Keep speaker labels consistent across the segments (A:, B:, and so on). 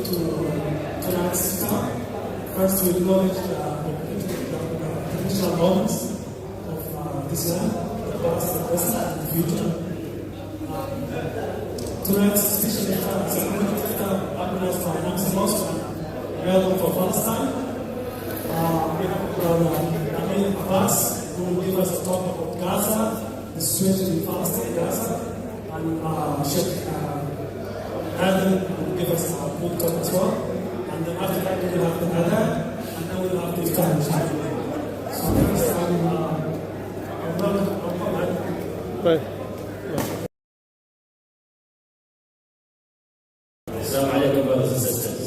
A: to tonight's Iftar. First, we acknowledge the traditional moments of Islam, the past, the present, and the future. Tonight's special Iftar is a community Iftar organized by Amssa Mosque in Melbourne for Palestine. We have Brother Abbas, who will give us a talk about Gaza, the situation in Palestine, Gaza, and Sheikh Adam will give us a good talk as well. And then after that, we will have the Adhan, and then we will have the Iftar. So first,
B: Assalamu alaikum, brothers and sisters.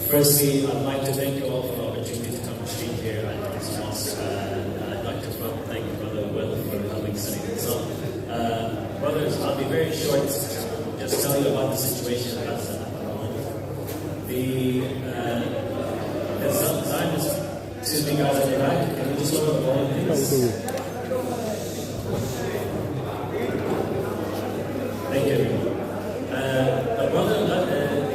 B: Firstly, I'd like to thank you all for the opportunity to come and speak here at this mosque. I'd like to thank Brother Will for helping setting this up. Brothers, I'll be very short. Just tell you about the situation in Gaza at the moment. The Zionists, excuse me guys in the back, can we just lower the volume please? Thank you.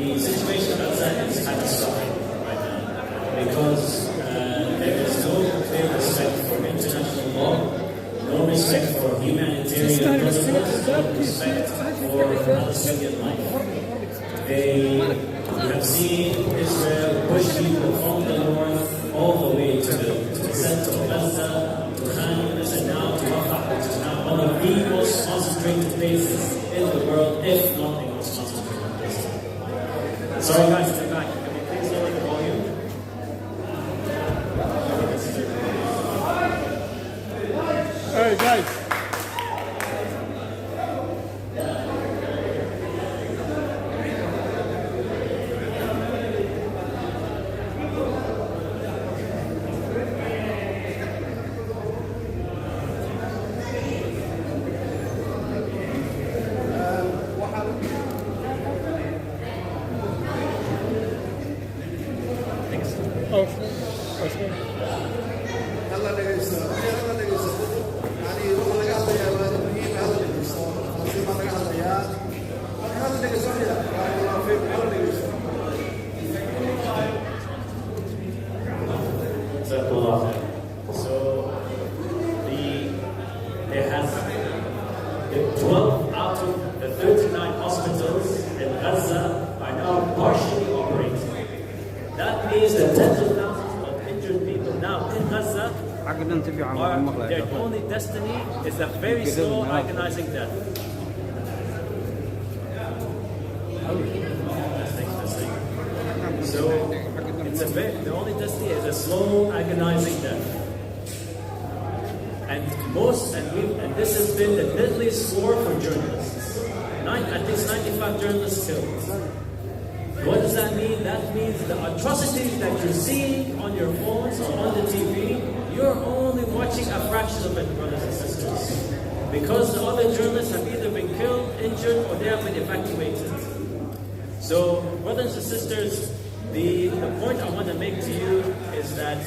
B: The situation in Gaza is catastrophic right now because there is no clear respect for international law, no respect for humanitarian principles, no respect for Palestinian life. You have seen Israel push people from the north all the way to the center of Gaza, to Khan Yunis, and now to Rafah, which is now one of the most concentrated places in the world, if not the most concentrated place. Sorry guys, in the back, can we please lower the volume?
C: Hey guys.
B: So there has 12 out of the 39 hospitals in Gaza are now partially operating. That means that tens of thousands of injured people now in Gaza their only destiny is a very slow agonizing death. So the only destiny is a slow agonizing death. And this has been the deadliest war for journalists. At least 95 journalists killed. What does that mean? That means the atrocities that you're seeing on your phones or on the TV, you're only watching a fraction of it, brothers and sisters. Because the other journalists have either been killed, injured, or they have been evacuated. So, brothers and sisters, the point I want to make to you is that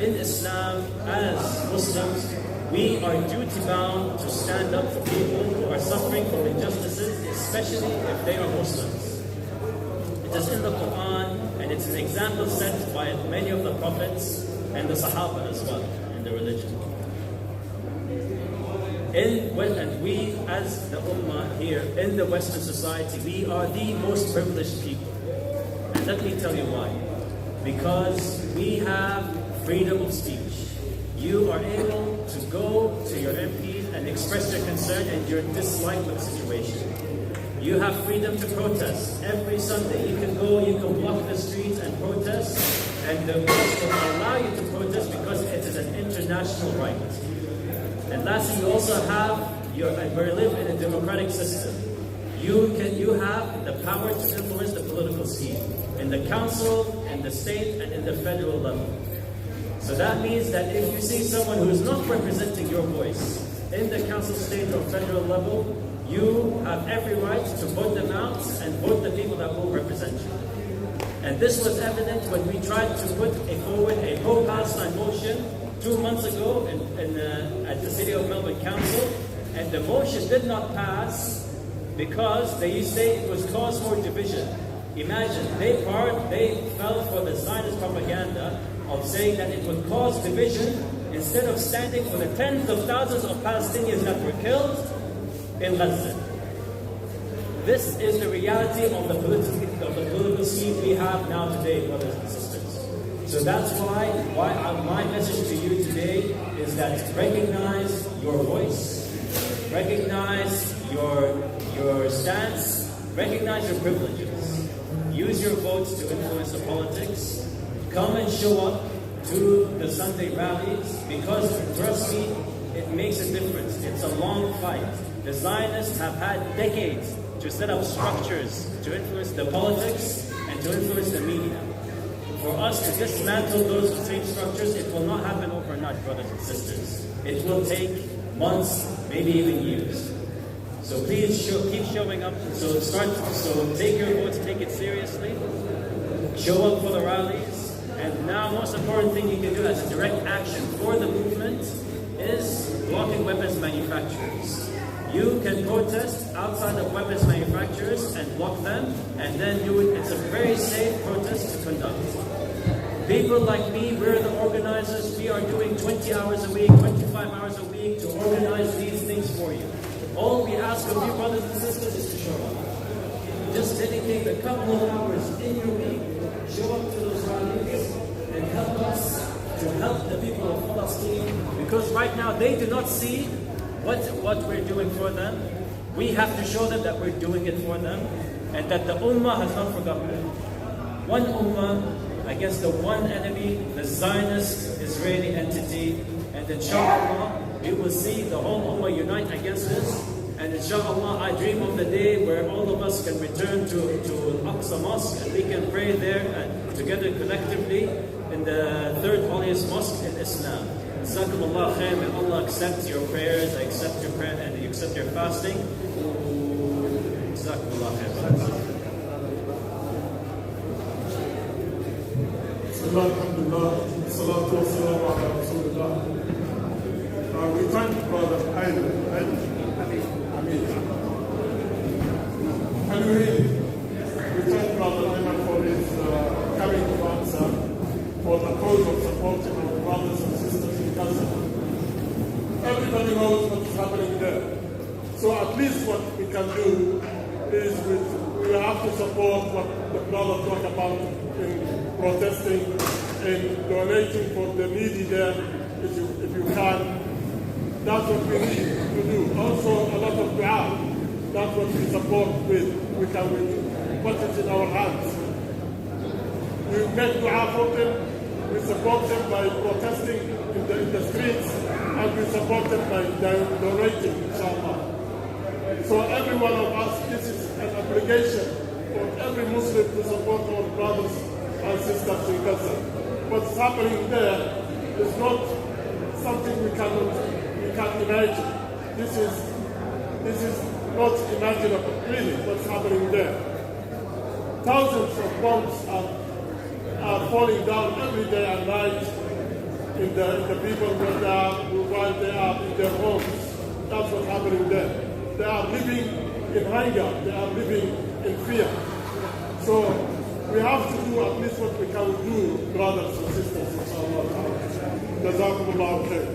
B: in Islam, as Muslims, we are duty-bound to stand up for people who are suffering from injustices, especially if they are Muslims. It is in the Quran, and it's an example set by many of the prophets and the Sahaba as well in the religion. And we, as the Ummah here in the Western society, we are the most privileged people. And let me tell you why. Because we have freedom of speech. You are able to go to your MPs and express your concern and your dislike of the situation. You have freedom to protest. Every Sunday you can go, you can walk the streets and protest, and the mosque will allow you to protest because it is an international right. And lastly, you also have we live in a democratic system. You have the power to influence the political scheme in the council, in the state, and in the federal level. So that means that if you see someone who is not representing your voice in the council, state, or federal level, you have every right to vote them out and vote the people that will represent you. And this was evident when we tried to put forward a pro-Palestine motion 2 months ago at the City of Melbourne Council, and the motion did not pass because they say it was cause for division. Imagine, they fell for the Zionist propaganda of saying that it would cause division instead of standing for the tens of thousands of Palestinians that were killed in Gaza. This is the reality of the political scene we have now today, brothers and sisters. So that's why my message to you today is that recognize your voice, recognize your stance, recognize your privileges. Use your votes to influence the politics. Come and show up to the Sunday rallies because, trust me, it makes a difference. It's a long fight. The Zionists have had decades to set up structures to influence the politics and to influence the media. For us to dismantle those same structures, it will not happen overnight, brothers and sisters. It will take months, maybe even years. So please keep showing up. So take your votes, take it seriously. Show up for the rallies. And now, most important thing you can do as a direct action for the movement is blocking weapons manufacturers. You can protest outside of weapons manufacturers and block them, and then it's a very safe protest to conduct. People like me, we're the organizers. We are doing 20 hours a week, 25 hours a week to organize these things for you. All we ask of you, brothers and sisters, is to show up. Just dedicate a couple of hours in your week, show up to those rallies, and help us to help the people of Palestine. Because right now they do not see what we're doing for them. We have to show them that we're doing it for them, and that the Ummah has not forgotten them. One Ummah against the one enemy, the Zionist Israeli entity, and inshallah we will see the whole Ummah unite against this. And inshallah I dream of the day where all of us can return to Amssa Mosque and we can pray there and together collectively in the third holiest mosque in Islam. Jazakumullah khair, may Allah accept your prayers, accept your prayer, and accept your fasting. Jazakumullah khair.
C: We thank Brother Amin. Can you hear me? We thank Brother Amin for his coming to Amssa for the cause of supporting our brothers and sisters in Gaza. Everybody knows what is happening there. So at least what we can do is we have to support what the brother talked about in protesting and donating for the needy there if you can. That's what we need to do. Also a lot of dua. That's what we support with. We can put it in our hands. We make dua for them. We support them by protesting in the streets, and we support them by donating, inshallah. So every one of us, this is an obligation for every Muslim to support our brothers and sisters in Gaza. What's happening there is not something we can't imagine. This is not imaginable, really, what's happening there. Thousands of bombs are falling down every day and night in the people while they are in their homes. That's what's happening there. They are living in hunger. They are living in fear. So we have to do at least what we can do, brothers and sisters, inshallah. Jazakumullah khair.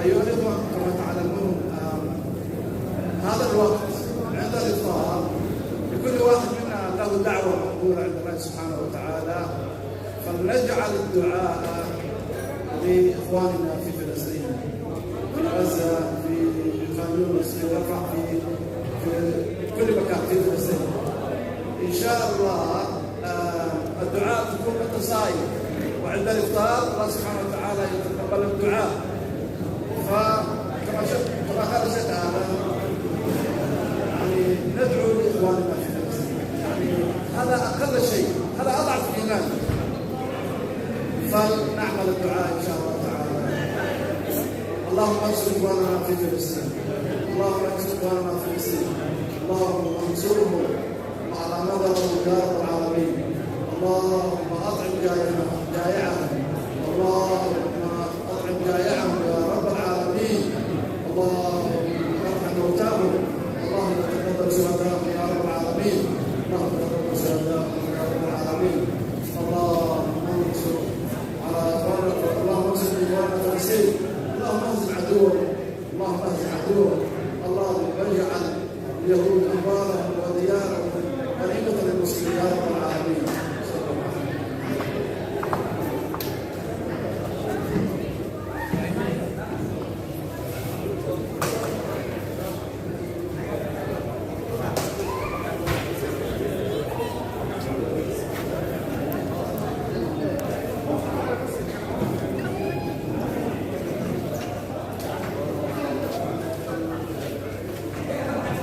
D: أيها الإخوة كما تعلمون هذا الوقت عند الإفطار لكل واحد منا له دعوة مقبولة عند الله سبحانه وتعالى، فلنجعل الدعاء لإخواننا في فلسطين، في غزة، في خان يونس، في رفح، في كل مكان في فلسطين. إن شاء الله الدعاء تكون متصايب، وعند الإفطار الله سبحانه وتعالى يتقبل الدعاء. فكما قال الشيخ يعني ندعو لاخواننا في فلسطين، يعني هذا اقل شيء، هذا اضعف الايمان، فلنعمل الدعاء ان شاء الله تعالى. اللهم انصر اخواننا في فلسطين، اللهم انصر اخواننا في فلسطين، اللهم انصرهم على مدى يا رب العالمين، اللهم اطعم جائعهم الله